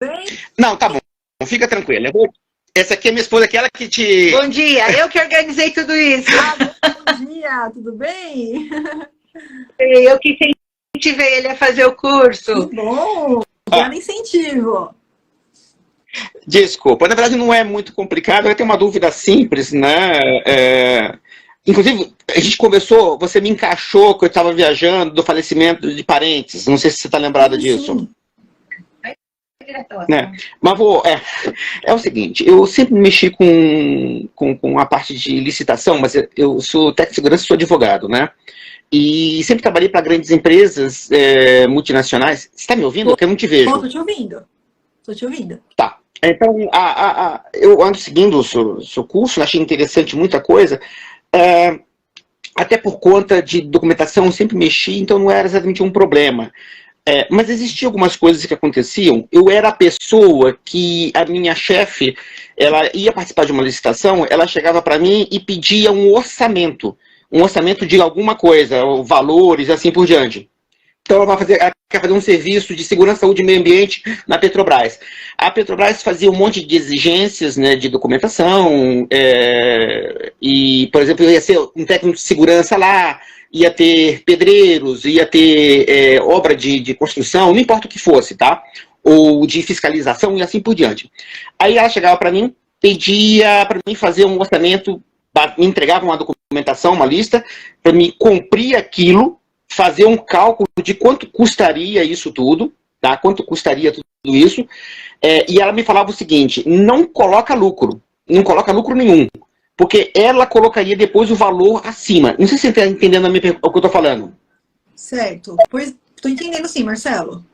Bem, Não, tá bom. Fica tranquila. Essa aqui é minha esposa, aquela que te... Bom dia, eu que organizei tudo isso. bom dia, tudo bem? Eu que incentivei ele a fazer o curso. Que bom, belo incentivo. Desculpa, na verdade não é muito complicado, eu tenho uma dúvida simples, né? Inclusive, a gente conversou, você me encaixou que eu estava viajando do falecimento de parentes, não sei se você está lembrada disso. Sim. Né? Mas é o seguinte, eu sempre mexi com a parte de licitação, mas eu sou técnico de segurança e sou advogado, né? E sempre trabalhei para grandes empresas multinacionais. Você está me ouvindo? Porque eu não te vejo. Estou te ouvindo. Estou te ouvindo. Tá. Então, eu ando seguindo o seu curso, achei interessante muita coisa. Até por conta de documentação, eu sempre mexi, então não era exatamente um problema. Mas existiam algumas coisas que aconteciam. Eu era a pessoa que a minha chefe, ela ia participar de uma licitação, ela chegava para mim e pedia um orçamento de alguma coisa, valores, assim por diante. Então ela quer fazer um serviço de segurança, saúde e meio ambiente na Petrobras. A Petrobras fazia um monte de exigências, né, de documentação, e, por exemplo, ia ser um técnico de segurança lá, ia ter pedreiros, ia ter obra de construção, não importa o que fosse, tá? Ou de fiscalização e assim por diante. Aí ela chegava para mim, pedia para mim fazer um orçamento, me entregava uma documentação, uma lista, para mim cumprir aquilo, fazer um cálculo de quanto custaria isso tudo, tá? Quanto custaria tudo isso, e ela me falava o seguinte, não coloca lucro nenhum, porque ela colocaria depois o valor acima. Não sei se você está entendendo o que eu estou falando. Certo. Pois estou entendendo sim, Marcelo.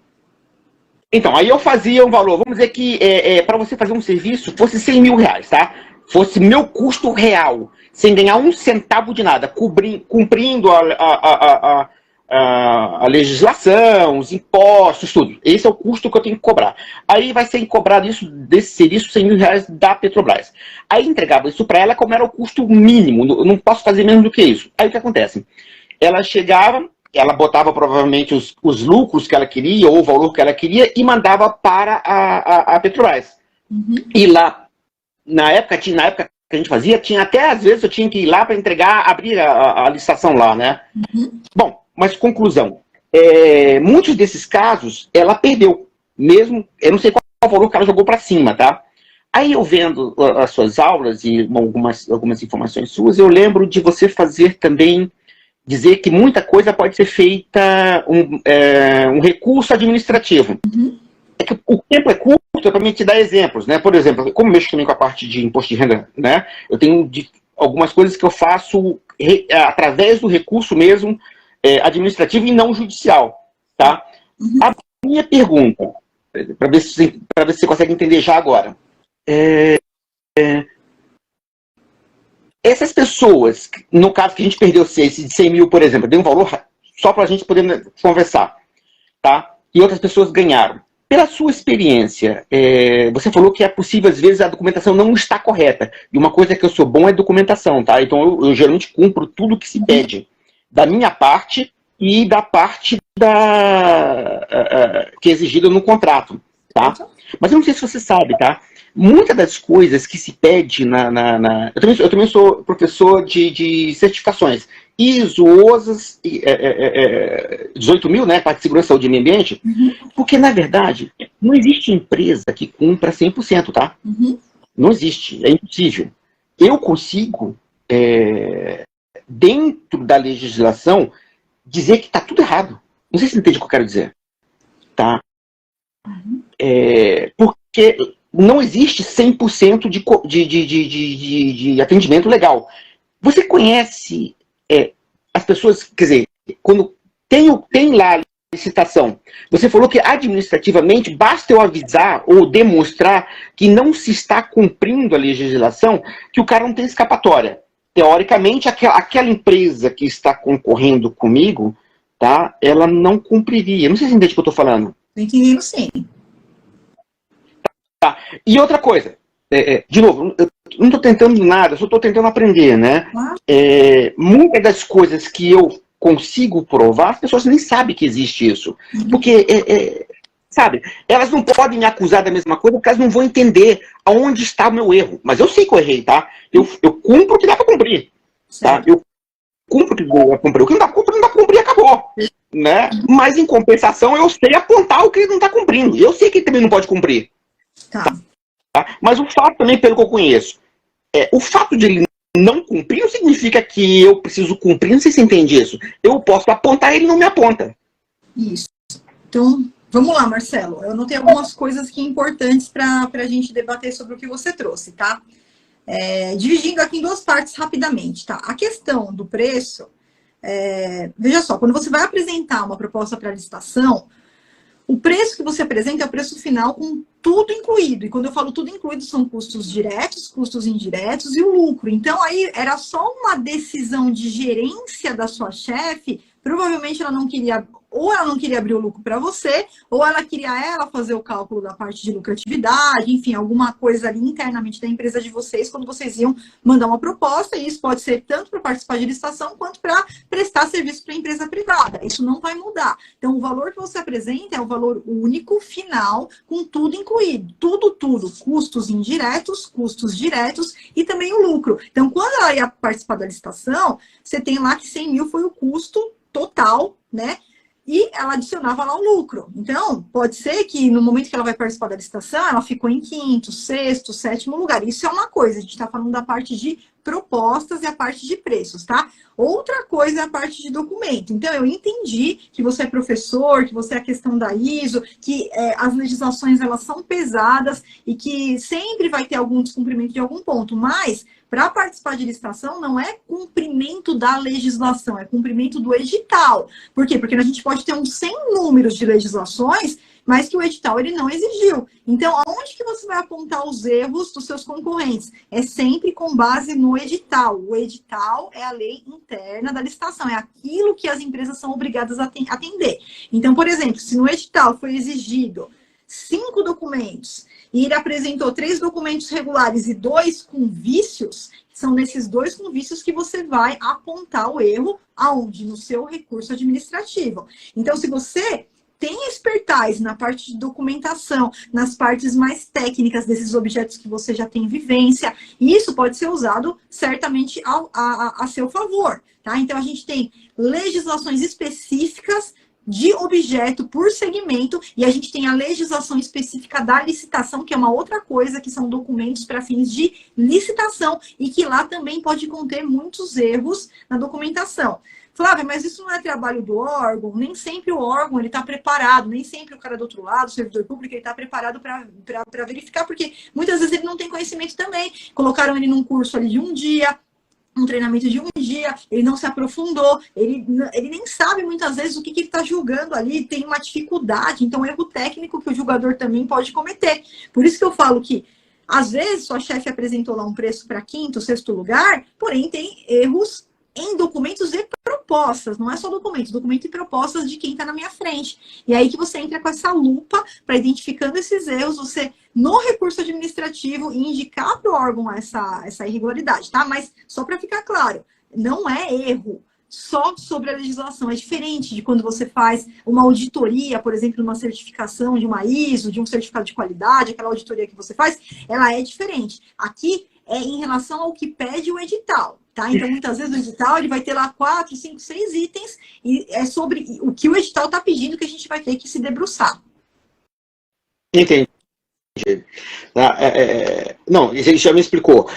Então, aí eu fazia um valor, vamos dizer que para você fazer um serviço fosse 100 mil reais, tá? Fosse meu custo real, sem ganhar um centavo de nada, cumprindo a legislação, os impostos, tudo. Esse é o custo que eu tenho que cobrar. Aí vai ser cobrado desse serviço 100 mil reais da Petrobras. Aí entregava isso para ela como era o custo mínimo, eu não posso fazer menos do que isso. Aí o que acontece? Ela chegava, ela botava provavelmente os lucros que ela queria, ou o valor que ela queria, e mandava para a Petrobras. Uhum. E lá, na época que a gente fazia, tinha até às vezes eu tinha que ir lá para entregar, abrir a licitação lá, né? Uhum. Bom, mas conclusão, muitos desses casos ela perdeu, mesmo, eu não sei qual valor que ela jogou para cima, tá? Aí eu vendo as suas aulas e algumas informações suas, eu lembro de você fazer também, dizer que muita coisa pode ser feita um recurso administrativo. Uhum. É que o tempo é curto para mim te dar exemplos, né? Por exemplo, como eu mexo também com a parte de imposto de renda, né? Eu tenho algumas coisas que eu faço através do recurso mesmo, administrativo e não judicial, tá? Uhum. A minha pergunta, para ver se você consegue entender já agora, essas pessoas, no caso que a gente perdeu esse de 100 mil, por exemplo, deu um valor só para a gente poder conversar, tá? E outras pessoas ganharam. Pela sua experiência, você falou que é possível, às vezes, a documentação não está correta. E uma coisa que eu sou bom é documentação, tá? Então eu geralmente cumpro tudo que se pede. Da minha parte e da parte que é exigida no contrato, tá? Mas eu não sei se você sabe, tá? Muitas das coisas que se pede eu também sou professor de certificações. ISO, OSAS, 18.000, né? Parte de segurança, saúde e meio ambiente. Uhum. Porque, na verdade, não existe empresa que cumpra 100%, tá? Uhum. Não existe, é impossível. Eu consigo... dentro da legislação, dizer que está tudo errado. Não sei se você entende o que eu quero dizer. Tá? Porque não existe 100% de atendimento legal. Você conhece as pessoas, quer dizer, quando tem lá a licitação, você falou que administrativamente basta eu avisar ou demonstrar que não se está cumprindo a legislação, que o cara não tem escapatória. Teoricamente, aquela empresa que está concorrendo comigo, tá, ela não cumpriria. Não sei se você entende o que eu estou falando. Estou entendendo sim. Tá. E outra coisa, de novo, eu não estou tentando nada, eu só estou tentando aprender, né? Claro. Muitas das coisas que eu consigo provar, as pessoas nem sabem que existe isso. Uhum. Porque sabe? Elas não podem me acusar da mesma coisa porque elas não vão entender aonde está o meu erro. Mas eu sei que eu errei, tá? Eu cumpro o que dá pra cumprir, tá? Eu cumpro o que dá pra cumprir. O que não dá pra cumprir, acabou. Né? Mas, em compensação, eu sei apontar o que ele não está cumprindo. Eu sei que ele também não pode cumprir. Tá. Tá? Mas o fato também, pelo que eu conheço, o fato de ele não cumprir não significa que eu preciso cumprir. Não sei se você entende isso. Eu posso apontar, ele não me aponta. Isso. Então, vamos lá, Marcelo. Eu anotei algumas coisas que importantes para a gente debater sobre o que você trouxe, tá? Dividindo aqui em duas partes rapidamente, tá? A questão do preço... veja só, quando você vai apresentar uma proposta para licitação, o preço que você apresenta é o preço final com tudo incluído. E quando eu falo tudo incluído, são custos diretos, custos indiretos e o lucro. Então, aí era só uma decisão de gerência da sua chefe. Provavelmente ela não queria, ou ela não queria abrir o lucro para você, ou ela queria fazer o cálculo da parte de lucratividade, enfim, alguma coisa ali internamente da empresa de vocês, quando vocês iam mandar uma proposta, e isso pode ser tanto para participar de licitação, quanto para prestar serviço para a empresa privada. Isso não vai mudar. Então, o valor que você apresenta é o valor único, final, com tudo incluído. Tudo. Custos indiretos, custos diretos e também o lucro. Então, quando ela ia participar da licitação, você tem lá que 100 mil foi o custo total, né? E ela adicionava lá o lucro. Então, pode ser que no momento que ela vai participar da licitação, ela ficou em 5º, 6º, 7º lugar. Isso é uma coisa, a gente está falando da parte de propostas e a parte de preços, tá? Outra coisa é a parte de documento. Então, eu entendi que você é professor, que você é a questão da ISO, que as legislações, elas são pesadas e que sempre vai ter algum descumprimento de algum ponto, mas... Para participar de licitação, não é cumprimento da legislação, é cumprimento do edital. Por quê? Porque a gente pode ter uns 100 números de legislações, mas que o edital ele não exigiu. Então, aonde que você vai apontar os erros dos seus concorrentes? É sempre com base no edital. O edital é a lei interna da licitação, é aquilo que as empresas são obrigadas a atender. Então, por exemplo, se no edital foi exigido 5 documentos, e ele apresentou 3 documentos regulares e 2 com vícios, são nesses 2 com vícios que você vai apontar o erro, aonde? No seu recurso administrativo. Então, se você tem expertise na parte de documentação, nas partes mais técnicas desses objetos que você já tem vivência, isso pode ser usado certamente a seu favor, tá? Então, a gente tem legislações específicas de objeto por segmento, e a gente tem a legislação específica da licitação, que é uma outra coisa, que são documentos para fins de licitação, e que lá também pode conter muitos erros na documentação. Flávia, mas isso não é trabalho do órgão? Nem sempre o órgão está preparado, nem sempre o cara do outro lado, o servidor público, ele está preparado para verificar, porque muitas vezes ele não tem conhecimento também. Colocaram ele num curso ali de um dia, um treinamento de um dia, ele não se aprofundou, ele nem sabe muitas vezes o que ele está julgando ali, tem uma dificuldade, então erro técnico que o julgador também pode cometer. Por isso que eu falo que, às vezes, sua chefe apresentou lá um preço para 5º, 6º lugar, porém tem erros em documentos e propostas, não é só documento e propostas de quem está na minha frente. E aí que você entra com essa lupa para identificando esses erros, você, no recurso administrativo, indicar para o órgão essa irregularidade, tá? Mas, só para ficar claro, não é erro só sobre a legislação, é diferente de quando você faz uma auditoria, por exemplo, uma certificação de uma ISO, de um certificado de qualidade, aquela auditoria que você faz, ela é diferente. Aqui é em relação ao que pede o edital. Tá? Então, muitas vezes, o edital ele vai ter lá 4, 5, 6 itens, e é sobre o que o edital está pedindo que a gente vai ter que se debruçar. Entendi. Não, ele já me explicou.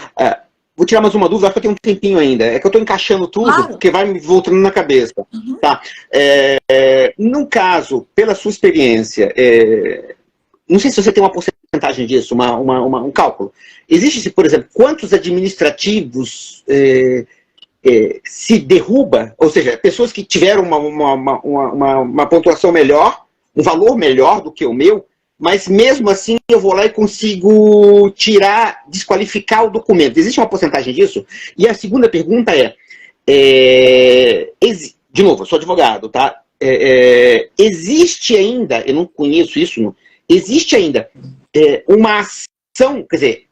Vou tirar mais uma dúvida, acho que eu tenho um tempinho ainda. É que eu estou encaixando tudo, claro, porque vai me voltando na cabeça. Uhum. Tá? No caso, pela sua experiência, não sei se você tem uma porcentagem disso, um cálculo. Existe, por exemplo, quantos administrativos se derruba, ou seja, pessoas que tiveram uma pontuação melhor, um valor melhor do que o meu, mas mesmo assim eu vou lá e consigo desqualificar o documento. Existe uma porcentagem disso? E a segunda pergunta de novo, eu sou advogado, tá? Existe ainda, eu não conheço isso, existe ainda uma ação, quer dizer,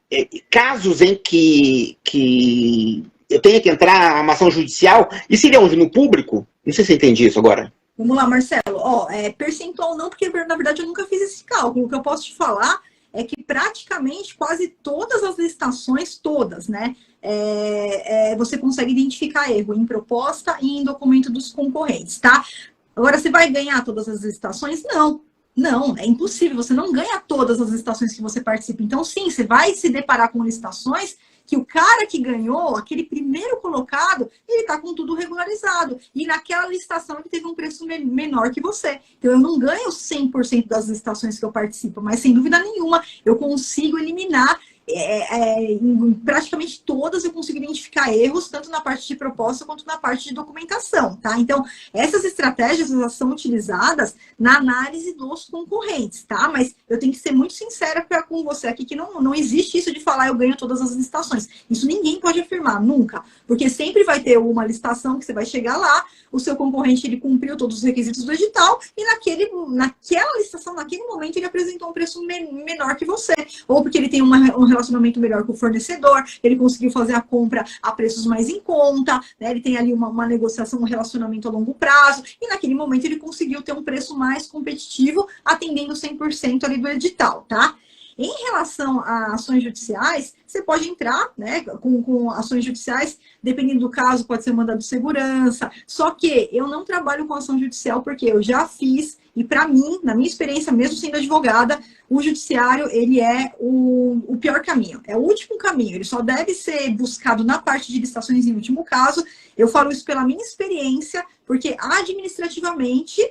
casos em que eu tenha que entrar uma ação judicial, e seria onde? No público? Não sei se você entende isso agora. Vamos lá, Marcelo. Ó, percentual não, porque na verdade eu nunca fiz esse cálculo. O que eu posso te falar é que praticamente quase todas as licitações, todas, né? Você consegue identificar erro em proposta e em documento dos concorrentes, tá? Agora, você vai ganhar todas as licitações? Não. Não, é impossível. Você não ganha todas as licitações que você participa. Então, sim, você vai se deparar com licitações que o cara que ganhou, aquele primeiro colocado, ele está com tudo regularizado. E naquela licitação ele teve um preço menor que você. Então eu não ganho 100% das licitações que eu participo, mas sem dúvida nenhuma eu consigo eliminar em praticamente todas eu consigo identificar erros, tanto na parte de proposta quanto na parte de documentação, tá? Então, essas estratégias elas são utilizadas na análise dos concorrentes, tá? Mas eu tenho que ser muito sincera com você aqui, que não existe isso de falar eu ganho todas as licitações. Isso ninguém pode afirmar, nunca. Porque sempre vai ter uma licitação que você vai chegar lá, o seu concorrente ele cumpriu todos os requisitos do edital e naquela licitação, naquele momento, ele apresentou um preço menor que você. Ou porque ele tem um relacionamento melhor com o fornecedor, ele conseguiu fazer a compra a preços mais em conta, né? Ele tem ali uma negociação, um relacionamento a longo prazo, e naquele momento ele conseguiu ter um preço mais competitivo, atendendo 100% ali do edital, tá? Em relação a ações judiciais, você pode entrar, né, com ações judiciais, dependendo do caso, pode ser mandado de segurança, só que eu não trabalho com ação judicial porque eu já fiz, e para mim, na minha experiência, mesmo sendo advogada, o judiciário, ele é o pior caminho, é o último caminho, ele só deve ser buscado na parte de licitações em último caso. Eu falo isso pela minha experiência, porque administrativamente,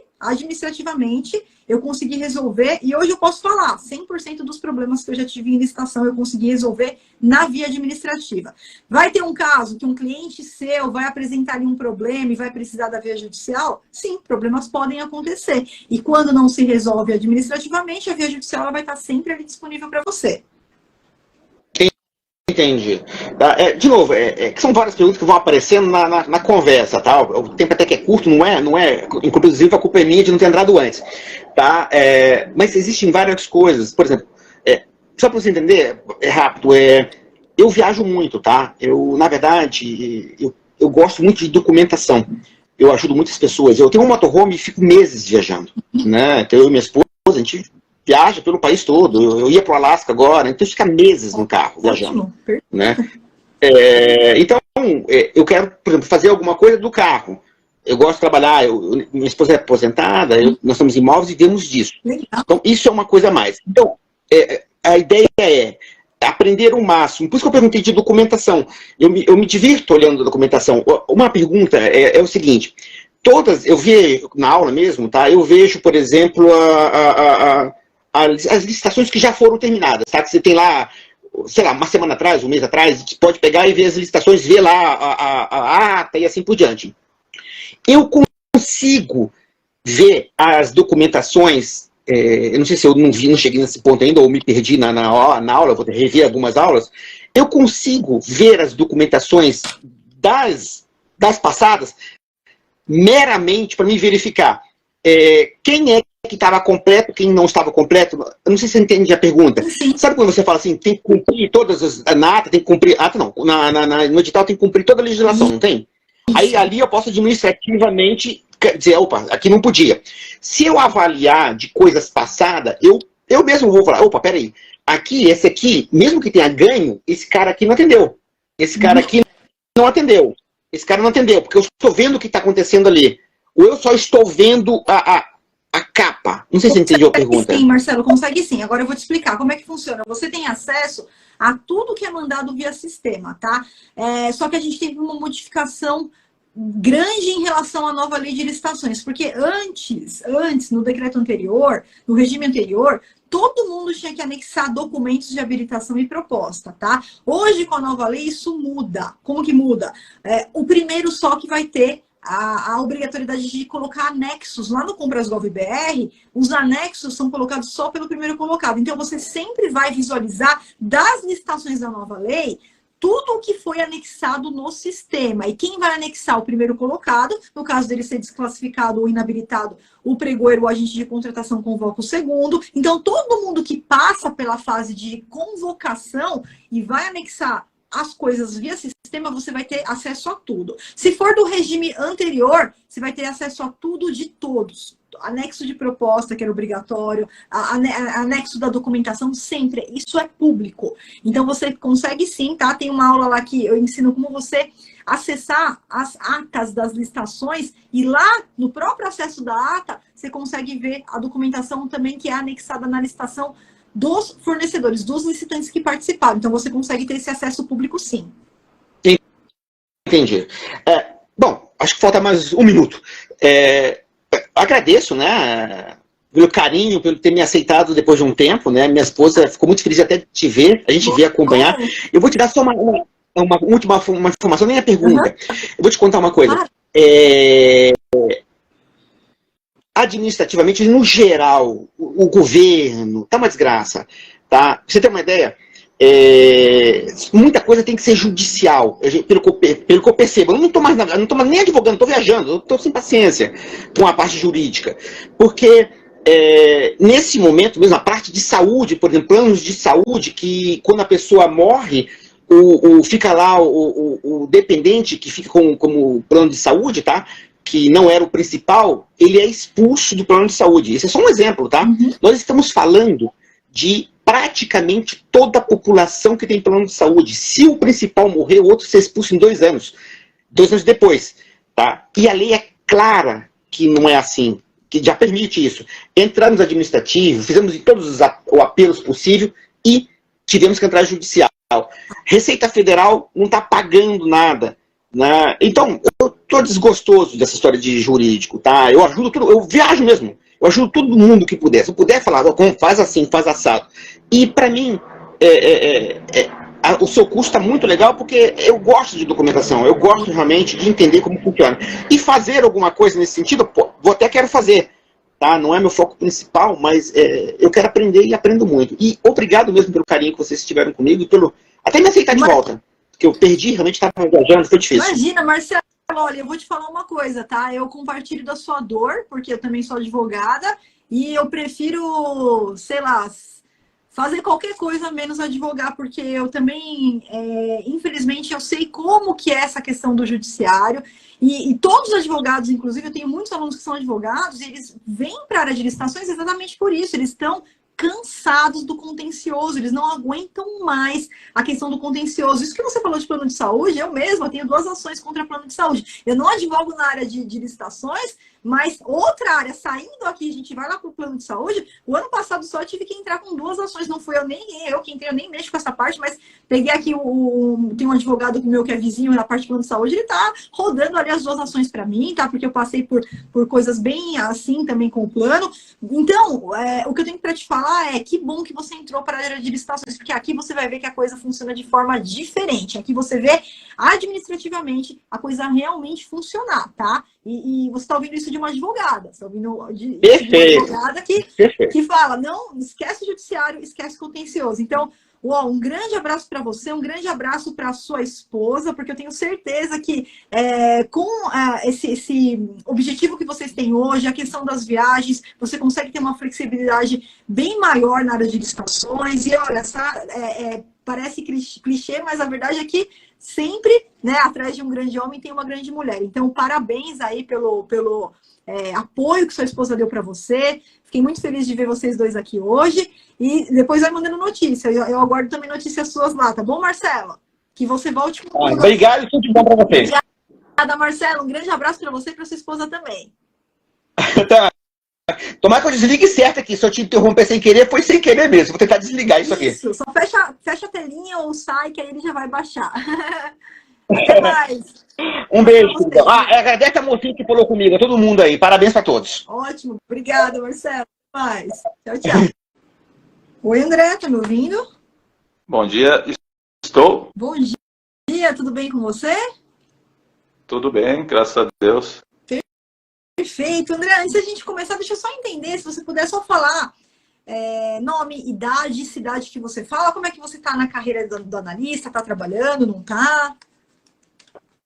eu consegui resolver, e hoje eu posso falar, 100% dos problemas que eu já tive em licitação, eu consegui resolver na via administrativa. Vai ter um caso que um cliente seu vai apresentar ali um problema e vai precisar da via judicial? Sim, problemas podem acontecer. E quando não se resolve administrativamente, a via judicial ela vai estar sempre ali disponível para você. Entendi. Tá? De novo, que são várias perguntas que vão aparecendo na conversa, tá? O tempo até que é curto, não é. Inclusive, a culpa é minha de não ter entrado antes. Tá? Mas existem várias coisas. Por exemplo, só para você entender, rápido, eu viajo muito, tá? Na verdade, eu gosto muito de documentação. Eu ajudo muitas pessoas. Eu tenho um motorhome e fico meses viajando. Né? Então, eu e minha esposa, a gente viaja pelo país todo. Eu ia para o Alasca agora, então fica meses no carro viajando. Né? Então, eu quero, por exemplo, fazer alguma coisa do carro. Eu gosto de trabalhar, minha esposa é aposentada, nós estamos imóveis e vivemos disso. Então, isso é uma coisa a mais. Então, a ideia é aprender o máximo. Por isso que eu perguntei de documentação. Eu me divirto olhando a documentação. Uma pergunta é o seguinte: eu vi na aula mesmo, tá? Eu vejo, por exemplo, as licitações que já foram terminadas, tá? Que você tem lá, sei lá, uma semana atrás, um mês atrás, você pode pegar e ver as licitações, ver lá a ata e assim por diante. Eu consigo ver as documentações, eu não sei se eu não cheguei nesse ponto ainda, ou me perdi na aula, vou rever algumas aulas. Eu consigo ver as documentações das passadas meramente para me verificar quem é que estava completo, quem não estava completo. Eu não sei se você entende a pergunta. Sim. Sabe quando você fala assim, tem que cumprir todas as... Na ata tem que cumprir... não. No edital tem que cumprir toda a legislação, não tem? Aí ali eu posso administrativamente dizer, opa, aqui não podia. Se eu avaliar de coisas passadas, eu mesmo vou falar, opa, peraí, esse aqui, mesmo que tenha ganho, esse cara aqui não atendeu. Esse cara aqui não atendeu. Esse cara não atendeu, porque eu estou vendo o que está acontecendo ali. Ou eu só estou vendo a capa. Não sei se você entendeu a pergunta. Sim, Marcelo, consegue sim. Agora eu vou te explicar como é que funciona. Você tem acesso a tudo que é mandado via sistema, tá? Só que a gente teve uma modificação grande em relação à nova lei de licitações, porque antes, no decreto anterior, no regime anterior, todo mundo tinha que anexar documentos de habilitação e proposta, tá? Hoje, com a nova lei, isso muda. Como que muda? O primeiro só que vai ter a obrigatoriedade de colocar anexos. Lá no Compras.gov.br, os anexos são colocados só pelo primeiro colocado. Então, você sempre vai visualizar das licitações da nova lei tudo o que foi anexado no sistema. E quem vai anexar o primeiro colocado, no caso dele ser desclassificado ou inabilitado, o pregoeiro, o agente de contratação, convoca o segundo. Então, todo mundo que passa pela fase de convocação e vai anexar as coisas via sistema, você vai ter acesso a tudo. Se for do regime anterior, você vai ter acesso a tudo de todos. Anexo de proposta, que era obrigatório, anexo da documentação, sempre. Isso é público. Então, você consegue sim, tá? Tem uma aula lá que eu ensino como você acessar as atas das licitações e lá, no próprio acesso da ata, você consegue ver a documentação também que é anexada na licitação dos fornecedores, dos licitantes que participaram. Então, você consegue ter esse acesso público, sim. Entendi. Bom, acho que falta mais um minuto. Agradeço, né, pelo carinho, pelo ter me aceitado depois de um tempo, né? Minha esposa ficou muito feliz até de te ver, a gente veio acompanhar. Eu vou te dar só uma última informação, nem a pergunta. Eu vou te contar uma coisa. Administrativamente, no geral, o governo tá uma desgraça, tá? Pra você ter uma ideia, muita coisa tem que ser judicial, pelo que eu percebo. Eu não estou mais nem advogando, estou viajando, eu estou sem paciência com a parte jurídica. Porque nesse momento mesmo, a parte de saúde, por exemplo, planos de saúde, que quando a pessoa morre, fica lá o dependente que fica como plano de saúde, tá? Que não era o principal, ele é expulso do plano de saúde. Esse é só um exemplo, tá? Nós estamos falando de praticamente toda a população que tem plano de saúde. Se o principal morrer, o outro ser expulso em 2 anos. 2 anos depois. Tá? E a lei é clara que não é assim, que já permite isso. Entramos administrativo, fizemos todos os apelos possíveis e tivemos que entrar judicial. Receita Federal não está pagando nada. Né? Então, eu estou desgostoso dessa história de jurídico. Tá? Eu ajudo tudo, eu viajo mesmo. Eu ajudo todo mundo que puder. Se eu puder falar, faz assim, faz assado. E para mim, o seu curso está muito legal porque eu gosto de documentação. Eu gosto realmente de entender como funciona. E fazer alguma coisa nesse sentido, quero fazer. Tá? Não é meu foco principal, mas eu quero aprender e aprendo muito. E obrigado mesmo pelo carinho que vocês tiveram comigo e até me aceitar de volta. Porque eu perdi, realmente estava viajando, foi difícil. Imagina, Marcelo. Olha, eu vou te falar uma coisa, tá? Eu compartilho da sua dor, porque eu também sou advogada, e eu prefiro, sei lá, fazer qualquer coisa menos advogar, porque eu também, infelizmente, eu sei como que é essa questão do judiciário, e todos os advogados, inclusive, eu tenho muitos alunos que são advogados, e eles vêm para a área de licitações exatamente por isso, eles estão cansados do contencioso, eles não aguentam mais a questão do contencioso. Isso que você falou de plano de saúde, eu mesma tenho 2 ações contra plano de saúde. Eu não advogo na área de licitações, mas outra área, saindo aqui, a gente vai lá para o plano de saúde. O ano passado só eu tive que entrar com 2 ações, não fui eu que entrei, eu nem mexo com essa parte, mas peguei aqui, tem um advogado meu que é vizinho na parte de plano de saúde, ele tá rodando ali as 2 ações para mim, tá? Porque eu passei por coisas bem assim também com o plano. Então, o que eu tenho para te falar é que bom que você entrou para a área de licitações, porque aqui você vai ver que a coisa funciona de forma diferente. Aqui você vê administrativamente a coisa realmente funcionar, tá? E você está ouvindo isso de uma advogada, você está ouvindo de uma advogada que fala, não, esquece o judiciário, esquece o contencioso. Então, um grande abraço para você, um grande abraço para a sua esposa, porque eu tenho certeza que com esse objetivo que vocês têm hoje, a questão das viagens, você consegue ter uma flexibilidade bem maior na área de licitações. E olha, parece clichê, mas a verdade é que sempre, né, atrás de um grande homem tem uma grande mulher. Então, parabéns aí pelo apoio que sua esposa deu para você. Fiquei muito feliz de ver vocês dois aqui hoje. E depois vai mandando notícia. Eu aguardo também notícias suas lá, tá bom, Marcelo? Que você volte com obrigado e tudo de bom para vocês. Obrigada, Marcelo. Um grande abraço para você e para sua esposa também. Tá. Tomara que eu desligue certo aqui. Se eu te interromper sem querer, foi sem querer mesmo. Vou tentar desligar isso aqui. Isso, só fecha a telinha ou sai, que aí ele já vai baixar. Até mais. Um beijo. Agradece a mocinha que falou comigo. A todo mundo aí. Parabéns para todos. Ótimo. Obrigada, Marcelo. Até mais. Tchau, tchau. Oi, André. Tá me ouvindo? Bom dia. Estou. Bom dia. Tudo bem com você? Tudo bem, graças a Deus. Perfeito. André, antes da gente começar, deixa eu só entender, se você puder só falar nome, idade, cidade que você fala, como é que você está na carreira do analista, está trabalhando, não está?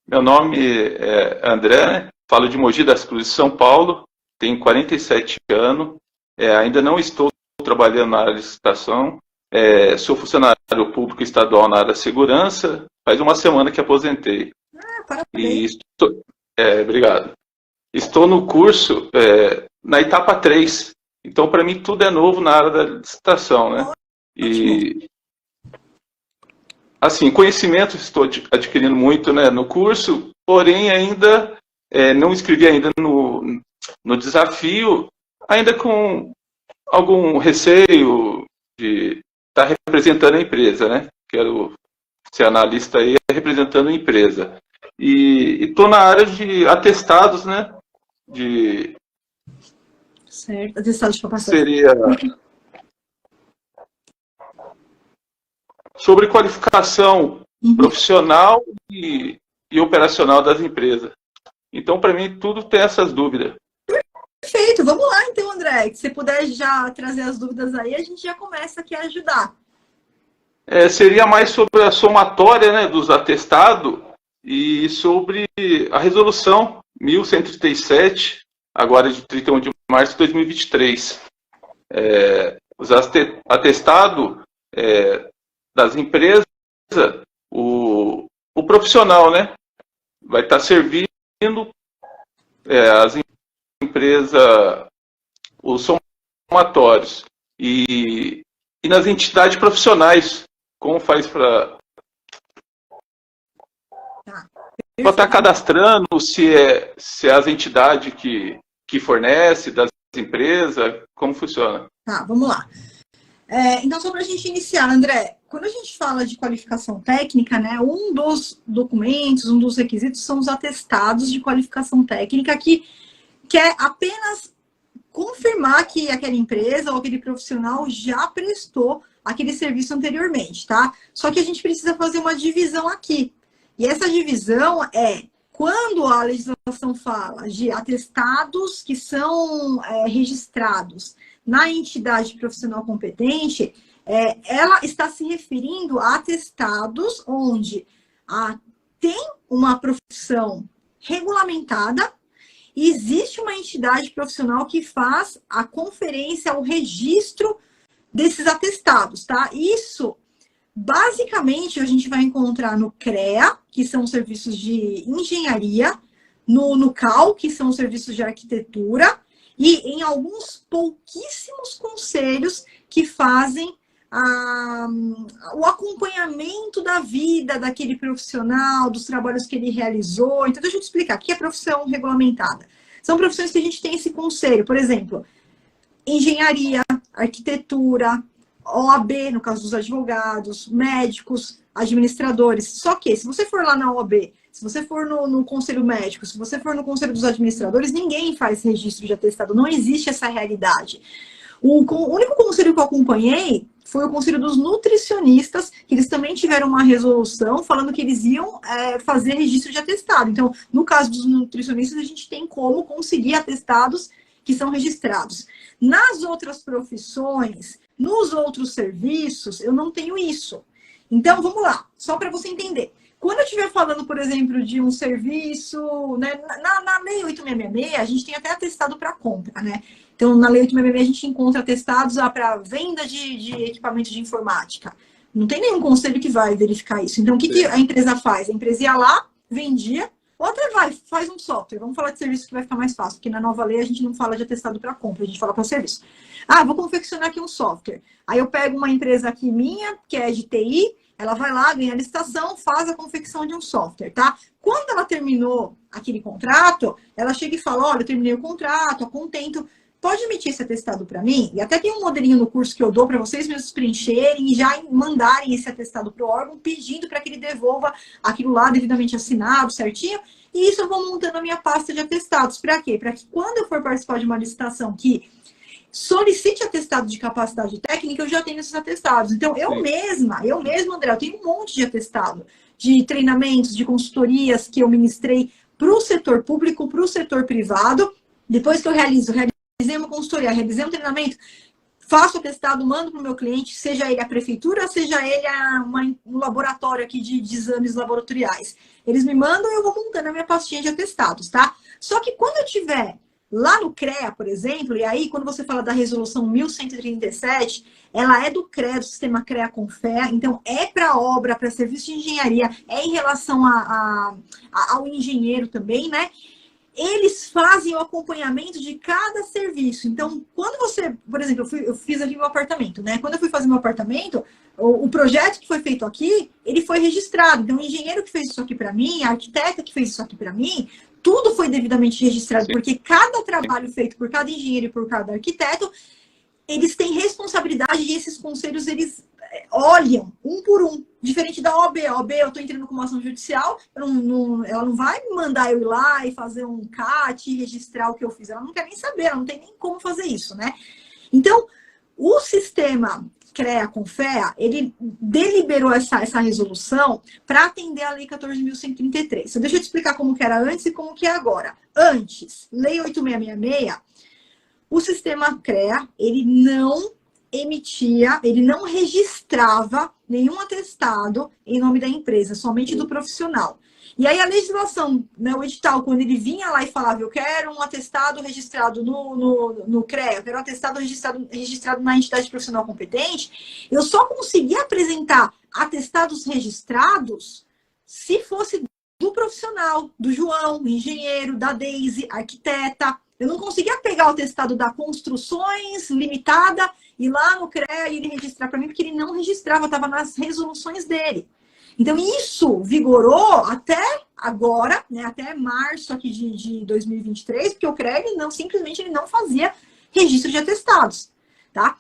Meu nome é André, falo de Mogi das Cruzes, São Paulo, tenho 47 anos, ainda não estou trabalhando na área de licitação, sou funcionário público estadual na área da segurança, faz uma semana que aposentei. Parabéns. Obrigado. Estou no curso na etapa 3, então para mim tudo é novo na área da licitação, né? E assim, conhecimento estou adquirindo muito, né, no curso, porém ainda não escrevi ainda no desafio, ainda com algum receio de estar representando a empresa, né? Quero ser analista aí representando a empresa. E estou na área de atestados, né? Certo, atestados de capacidade. Seria sobre qualificação profissional e operacional das empresas. Então, para mim, tudo tem essas dúvidas. Perfeito, vamos lá então, André. Se você puder já trazer as dúvidas aí, a gente já começa aqui a ajudar. Seria mais sobre a somatória, né, dos atestados e sobre a resolução 1137, agora de 31 de março de 2023. Os atestados das empresas, o profissional, né, vai estar servindo as empresas, os somatórios. E nas entidades profissionais, como faz para estar cadastrando, se é as entidades que fornece, das empresas, como funciona? Tá, vamos lá. Então, só para a gente iniciar, André, quando a gente fala de qualificação técnica, né, um dos documentos, um dos requisitos são os atestados de qualificação técnica, que é apenas confirmar que aquela empresa ou aquele profissional já prestou aquele serviço anteriormente, tá? Só que a gente precisa fazer uma divisão aqui. E essa divisão quando a legislação fala de atestados que são registrados na entidade profissional competente, ela está se referindo a atestados onde tem uma profissão regulamentada e existe uma entidade profissional que faz a conferência, o registro desses atestados, tá? Isso, basicamente, a gente vai encontrar no CREA, que são serviços de engenharia, no CAL, que são serviços de arquitetura, e em alguns pouquíssimos conselhos que fazem o acompanhamento da vida daquele profissional, dos trabalhos que ele realizou. Então, deixa eu te explicar. O que é profissão regulamentada? São profissões que a gente tem esse conselho. Por exemplo, engenharia, arquitetura, OAB, no caso dos advogados, médicos, administradores. Só que, se você for lá na OAB, se você for no conselho médico, se você for no conselho dos administradores, ninguém faz registro de atestado. Não existe essa realidade. O único conselho que eu acompanhei foi o conselho dos nutricionistas, que eles também tiveram uma resolução falando que eles iam fazer registro de atestado. Então, no caso dos nutricionistas, a gente tem como conseguir atestados que são registrados. Nas outras profissões, nos outros serviços, eu não tenho isso. Então, vamos lá, só para você entender. Quando eu estiver falando, por exemplo, de um serviço, né, na Lei 8666, a gente tem até atestado para compra, né? Então, na Lei 8666, a gente encontra atestados para venda de equipamentos de informática. Não tem nenhum conselho que vai verificar isso. Então, o que a empresa faz? A empresa ia lá, vendia, ou até faz um software. Vamos falar de serviço que vai ficar mais fácil, porque na nova lei a gente não fala de atestado para compra, a gente fala para serviço. Vou confeccionar aqui um software. Aí eu pego uma empresa aqui minha, que é de TI, ela vai lá, ganha a licitação, faz a confecção de um software, tá? Quando ela terminou aquele contrato, ela chega e fala, olha, eu terminei o contrato, tô contento, pode emitir esse atestado para mim? E até tem um modelinho no curso que eu dou para vocês mesmos preencherem e já mandarem esse atestado para o órgão, pedindo para que ele devolva aquilo lá devidamente assinado, certinho. E isso eu vou montando a minha pasta de atestados. Para quê? Para que quando eu for participar de uma licitação que solicite atestado de capacidade técnica, eu já tenho esses atestados. Então, eu mesma, André, eu tenho um monte de atestado, de treinamentos, de consultorias que eu ministrei para o setor público, para o setor privado. Depois que eu realizei uma consultoria, realizei um treinamento, faço atestado, mando para o meu cliente, seja ele a prefeitura, seja ele um laboratório aqui de exames laboratoriais. Eles me mandam e eu vou montando a minha pastinha de atestados, tá? Só que quando eu tiver Lá no CREA, por exemplo, e aí quando você fala da resolução 1137, ela é do CREA, do sistema CREA-CONFEA, então é para obra, para serviço de engenharia, é em relação ao engenheiro também, né? Eles fazem o acompanhamento de cada serviço. Então, quando você, por exemplo, eu fiz aqui meu apartamento, né? Quando eu fui fazer meu apartamento, o projeto que foi feito aqui, ele foi registrado. Então, o engenheiro que fez isso aqui para mim, a arquiteta que fez isso aqui para mim, tudo foi devidamente registrado, porque cada trabalho feito por cada engenheiro e por cada arquiteto, eles têm responsabilidade e esses conselhos, eles olham um por um, diferente da OAB. A OAB, eu estou entrando com uma ação judicial, ela não vai mandar eu ir lá e fazer um CAT e registrar o que eu fiz. Ela não quer nem saber, ela não tem nem como fazer isso, né? Então, o sistema CREA-CONFEA, ele deliberou essa resolução para atender a Lei 14.133. Então, deixa eu te explicar como que era antes e como que é agora. Antes, Lei 8.666, o sistema CREA, ele não emitia, ele não registrava nenhum atestado em nome da empresa, somente do profissional. E aí a legislação, né, o edital, quando ele vinha lá e falava, eu quero um atestado registrado no CREA, eu quero um atestado registrado na entidade profissional competente, eu só conseguia apresentar atestados registrados se fosse do profissional, do João, engenheiro, da Deise, arquiteta. Eu não conseguia pegar o atestado da Construções Limitada e lá no CREA e ele registrar para mim, porque ele não registrava, estava nas resoluções dele. Então, isso vigorou até agora, né, até março aqui de 2023, porque o CREA ele simplesmente ele não fazia registro de atestados. Tá?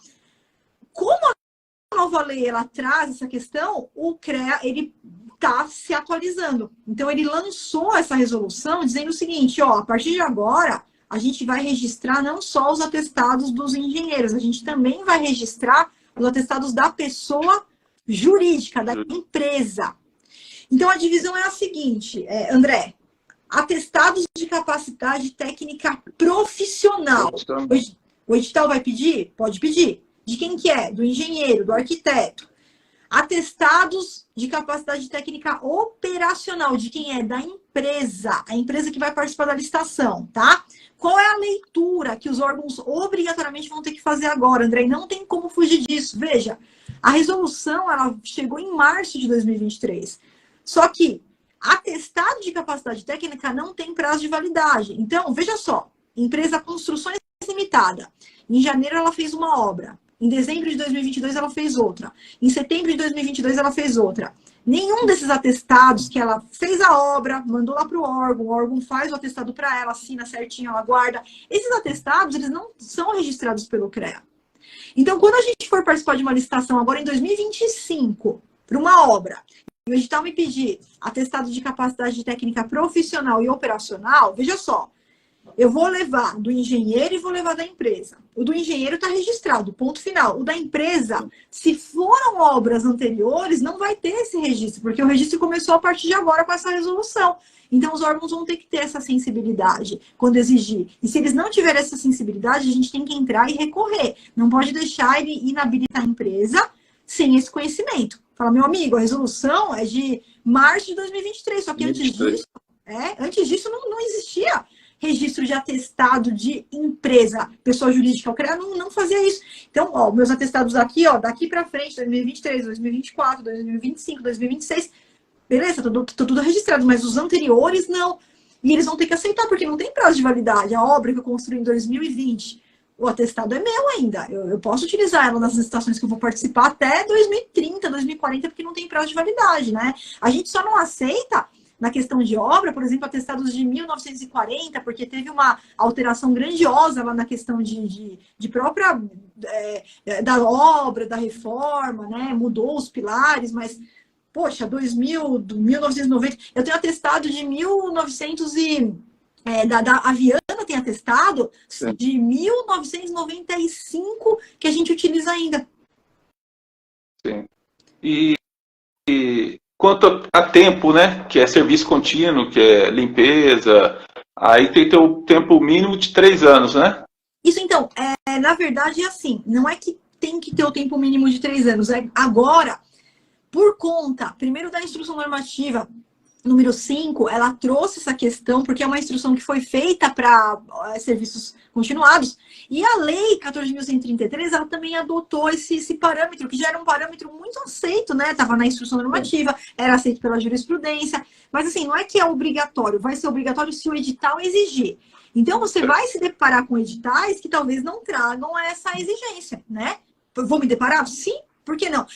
Como a nova lei ela traz essa questão, o CREA ele está se atualizando. Então, ele lançou essa resolução dizendo o seguinte, ó, a partir de agora, a gente vai registrar não só os atestados dos engenheiros, a gente também vai registrar os atestados da pessoa jurídica, da empresa. Então, a divisão é a seguinte, André, atestados de capacidade técnica profissional. O edital vai pedir? Pode pedir. De quem que é? Do engenheiro, do arquiteto. Atestados de capacidade técnica operacional, de quem é? Da empresa, a empresa que vai participar da licitação, tá? Qual é a leitura que os órgãos obrigatoriamente vão ter que fazer agora, André? E não tem como fugir disso. Veja, a resolução ela chegou em março de 2023. Só que atestado de capacidade técnica não tem prazo de validade. Então, veja só, empresa Construções Limitada. Em janeiro ela fez uma obra. Em dezembro de 2022 ela fez outra. Em setembro de 2022 ela fez outra. Nenhum desses atestados que ela fez a obra, mandou lá para o órgão faz o atestado para ela, assina certinho, ela guarda. Esses atestados, eles não são registrados pelo CREA. Então, quando a gente for participar de uma licitação agora em 2025, para uma obra, e o edital me pedir atestado de capacidade técnica profissional e operacional, veja só, eu vou levar do engenheiro e vou levar da empresa. O do engenheiro está registrado, ponto final. O da empresa, se foram obras anteriores, não vai ter esse registro, porque o registro começou a partir de agora com essa resolução. Então, os órgãos vão ter que ter essa sensibilidade quando exigir. E se eles não tiverem essa sensibilidade, a gente tem que entrar e recorrer. Não pode deixar ele inabilitar a empresa sem esse conhecimento. Fala, meu amigo, a resolução é de março de 2023, só que antes disso não existia registro de atestado de empresa, pessoa jurídica. O CREA não fazia isso. Então, ó, meus atestados aqui, ó, daqui para frente, 2023, 2024, 2025, 2026, beleza, tudo registrado, mas os anteriores não. E eles vão ter que aceitar, porque não tem prazo de validade. A obra que eu construí em 2020, o atestado é meu ainda. Eu posso utilizar ela nas licitações que eu vou participar até 2030, 2040, porque não tem prazo de validade, né? A gente só não aceita na questão de obra, por exemplo, atestados de 1940, porque teve uma alteração grandiosa lá na questão de própria da obra, da reforma, né? Mudou os pilares, mas, poxa, 1990, eu tenho atestado de 1900 da Aviana tem atestado de 1995 que a gente utiliza ainda. Sim. E quanto a tempo, né? Que é serviço contínuo, que é limpeza, aí tem que ter o tempo mínimo de 3 anos, né? Isso, então, na verdade é assim, não é que tem que ter o tempo mínimo de 3 anos, agora, por conta, primeiro da instrução normativa número 5, ela trouxe essa questão, porque é uma instrução que foi feita para serviços continuados, e a lei 14.133, ela também adotou esse parâmetro, que já era um parâmetro muito aceito, né? Estava na instrução normativa, era aceito pela jurisprudência, mas assim, não é que é obrigatório, vai ser obrigatório se o edital exigir. Então, você vai se deparar com editais que talvez não tragam essa exigência, né? Vou me deparar? Sim, por que não?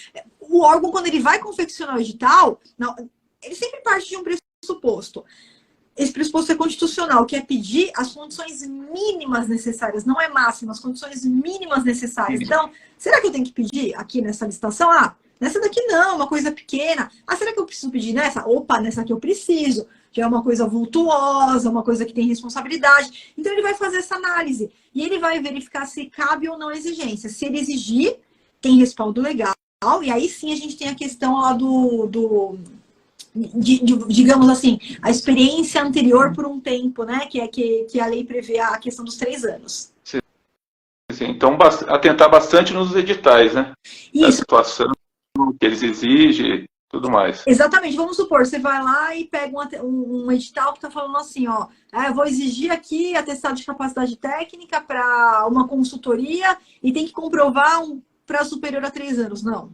O órgão, quando ele vai confeccionar o edital, não, ele sempre parte de um pressuposto. Esse pressuposto é constitucional, que é pedir as condições mínimas necessárias, não é máxima, as condições mínimas necessárias. Então, será que eu tenho que pedir aqui nessa licitação? Ah, nessa daqui não, uma coisa pequena. Ah, será que eu preciso pedir nessa? Opa, nessa aqui eu preciso. Já é uma coisa vultuosa, uma coisa que tem responsabilidade. Então, ele vai fazer essa análise. E ele vai verificar se cabe ou não a exigência. Se ele exigir, tem respaldo legal. E aí sim a gente tem a questão lá digamos assim, a experiência anterior por um tempo, né? Que a lei prevê a questão dos 3 anos. Sim. Então, atentar bastante nos editais, né? Isso. A situação que eles exigem, tudo mais. Exatamente. Vamos supor, você vai lá e pega um edital que está falando assim, ó, eu vou exigir aqui atestado de capacidade técnica para uma consultoria e tem que comprovar um prazo superior a 3 anos. Não.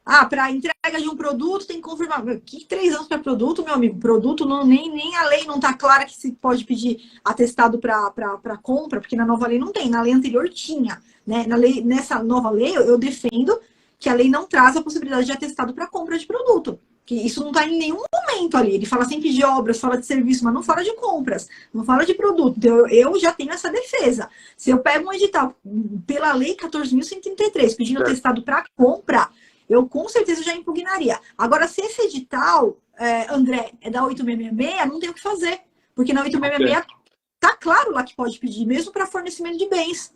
Ah, para entrega de um produto tem que confirmar. Que 3 anos para produto, meu amigo? Produto, não, nem a lei não está clara que se pode pedir atestado para compra, porque na nova lei não tem. Na lei anterior tinha. Né? Nessa nova lei, eu defendo que a lei não traz a possibilidade de atestado para compra de produto. Que isso não está em nenhum momento ali. Ele fala sempre de obras, fala de serviço, mas não fala de compras, não fala de produto. Então, eu já tenho essa defesa. Se eu pego um edital pela lei 14.133 pedindo atestado para compra, eu com certeza já impugnaria. Agora, se esse edital, André, é da 8666, não tem o que fazer. Porque na 8666 tá claro lá que pode pedir, mesmo para fornecimento de bens.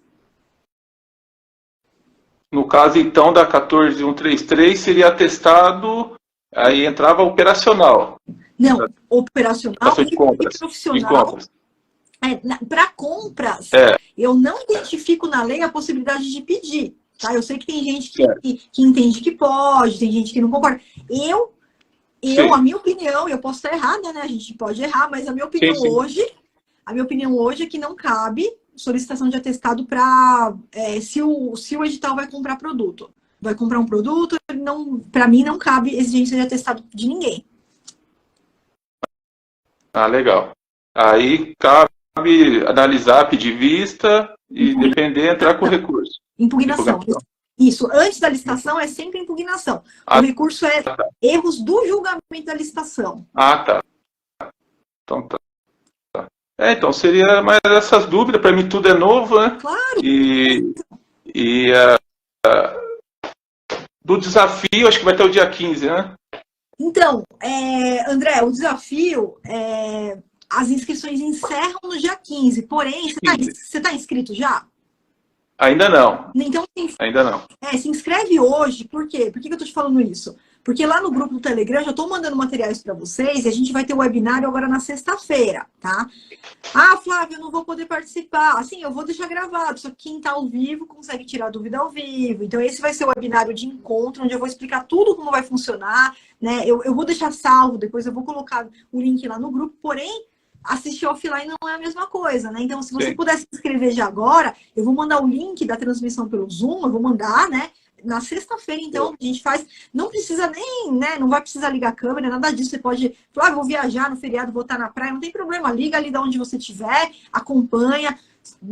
No caso, então, da 14.133, seria atestado, aí entrava operacional. Não, operacional e profissional. Para compras, eu não identifico na lei a possibilidade de pedir. Tá? Eu sei que tem gente que entende que pode, tem gente que não concorda. A minha opinião, eu posso estar errada, né? A gente pode errar, mas a minha opinião hoje é que não cabe solicitação de atestado para se o edital vai comprar produto. Vai comprar um produto, para mim não cabe exigência de atestado de ninguém. Ah, legal. Aí cabe analisar, pedir vista e depender, entrar com recurso. Impugnação. Isso, antes da licitação é sempre impugnação. O recurso é erros do julgamento da licitação. Ah, tá. Então tá. Então seria mais essas dúvidas, para mim tudo é novo, né? Claro. Do desafio, acho que vai ter o dia 15, né? Então, André, o desafio, as inscrições encerram no dia 15, porém, você tá inscrito já? Ainda não. Então, ainda não. Se inscreve hoje. Por quê? Por que eu tô te falando isso? Porque lá no grupo do Telegram eu já tô mandando materiais para vocês e a gente vai ter o webinário agora na sexta-feira, tá? Ah, Flávia, eu não vou poder participar. Assim, eu vou deixar gravado, só que quem tá ao vivo consegue tirar dúvida ao vivo. Então, esse vai ser o webinário de encontro, onde eu vou explicar tudo como vai funcionar, né? Eu vou deixar salvo, depois eu vou colocar o link lá no grupo, porém, assistir offline não é a mesma coisa, né? Então, se você puder se inscrever já agora, eu vou mandar o link da transmissão pelo Zoom, eu vou mandar, né? Na sexta-feira, então, a gente faz... Não precisa nem, né? Não vai precisar ligar a câmera, nada disso. Você pode falar, vou viajar no feriado, vou estar na praia, não tem problema. Liga ali de onde você estiver, acompanha,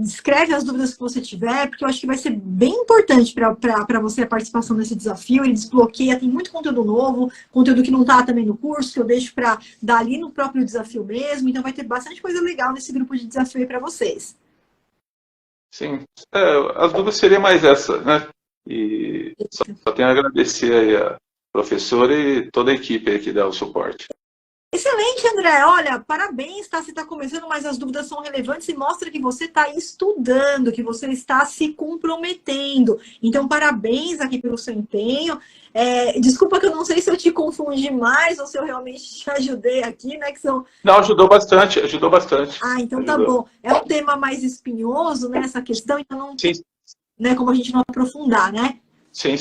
escreve as dúvidas que você tiver, porque eu acho que vai ser bem importante para você a participação nesse desafio. Ele desbloqueia, tem muito conteúdo novo, conteúdo que não está também no curso, que eu deixo para dar ali no próprio desafio mesmo. Então vai ter bastante coisa legal nesse grupo de desafio aí para vocês. Sim, as dúvidas seriam mais essa, né? E só tenho a agradecer aí a professora e toda a equipe aí que dá o suporte. Excelente, André. Olha, parabéns, tá? Você está começando, mas as dúvidas são relevantes e mostra que você está estudando, que você está se comprometendo. Então, parabéns aqui pelo seu empenho. Desculpa que eu não sei se eu te confundi mais ou se eu realmente te ajudei aqui, né? Não, ajudou bastante, ajudou bastante. Ah, então tá bom. É um tema mais espinhoso, né? Essa questão, então não tem, né, como a gente não aprofundar, né? Sim.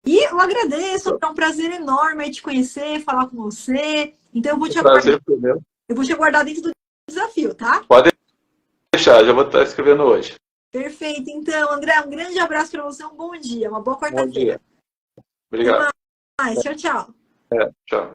E eu agradeço, é um prazer enorme aí te conhecer, falar com você. Então eu vou te Prazer foi meu. Eu vou te aguardar dentro do desafio, tá? Pode deixar, já vou estar escrevendo hoje. Perfeito. Então, André, um grande abraço para você, um bom dia, uma boa Bom quarta-feira. dia. Obrigado. Até mais. Tchau, tchau. Tchau.